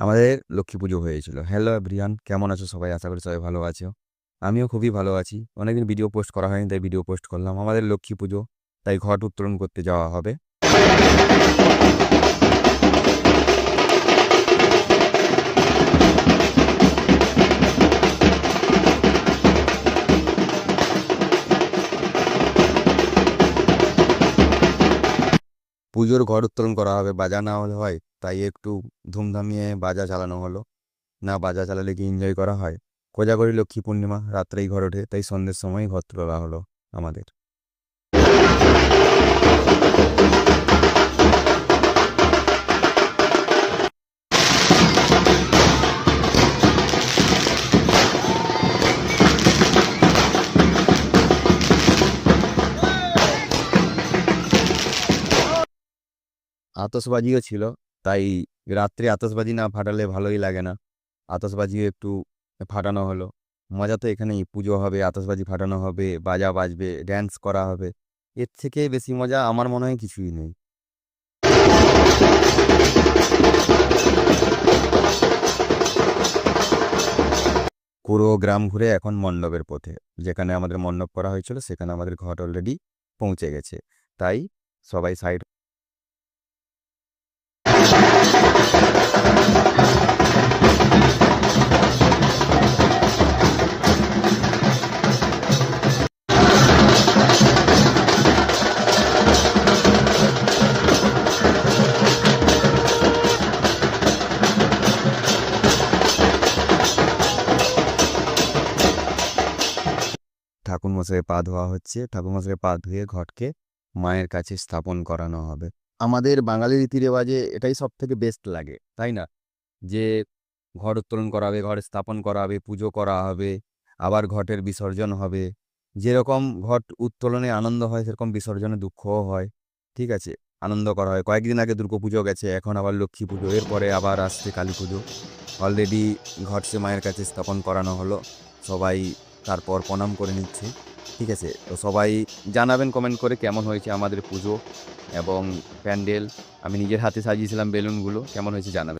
আমাদের লক্ষ্মী পুজো হয়েছিল। Hello everyone, কেমন আছো সবাই? আশা করি সবাই ভালো আছো। আমিও খুবই ভালো আছি। অনেকদিন ভিডিও পোস্ট করা হয়নি, তাই ভিডিও পোস্ট করলাম। আমাদের লক্ষ্মী পুজো, তাই ঘট উত্তোলন করতে যাওয়া হবে। পুজোর ঘট উত্তোলন করা হবে, বাজা না হলে হয়, তাই একটু ধুমধামিয়ে বাজা চালানো হলো। না বাজা চালালে কি এনজয় করা হয়? কোজাগরী লক্ষ্মী পূর্ণিমা, রাত্রেই ঘর ওঠে, তাই সন্ধ্যের সময়ই ঘর তোলা হলো আমাদের। আতশবাজিও ছিল, তাই রাত্রে আতশবাজি না ফাটালে ভালোই লাগে না। আতশবাজিও একটু ফাটানো হলো। মজা তো এখানেই, পুজো হবে, আতশবাজি ফাটানো হবে, বাজা বাজবে, ড্যান্স করা হবে। এর থেকে বেশি মজা আমার মনে হয় কিছুই নেই। পুরো গ্রাম ঘুরে এখন মণ্ডপের পথে। যেখানে আমাদের মণ্ডপ করা হয়েছিল সেখানে আমাদের ঘট অলরেডি পৌঁছে গেছে। তাই সবাই সাইড। ঠাকুরমশাইয়ের পা ধোয়া হচ্ছে। ঠাকুরমশাইয়ের পা ধুয়ে ঘটকে মায়ের কাছে স্থাপন করানো হবে। আমাদের বাঙালি রীতি রেওয়াজে এটাই সব থেকে বেস্ট লাগে, তাই না? যে ঘট উত্তোলন করা হবে, ঘর স্থাপন করা হবে, পুজো করা হবে, আবার ঘটের বিসর্জন হবে। যেরকম ঘট উত্তোলনে আনন্দ হয়, সেরকম বিসর্জনে দুঃখও হয়। ঠিক আছে, আনন্দ করা হয়। কয়েকদিন আগে দুর্গাপুজো গেছে, এখন আবার লক্ষ্মী পুজো, এরপরে আবার আসছে কালী পুজো। অলরেডি ঘটকে মায়ের কাছে স্থাপন করানো হলো। সবাই তারপর প্রণাম করে নিচ্ছে। ঠিক আছে, তো সবাই জানাবেন কমেন্ট করে কেমন হয়েছে আমাদের পুজো এবং প্যান্ডেল। আমি নিজের হাতে সাজিয়েছিলাম বেলুনগুলো, কেমন হয়েছে জানাবেন।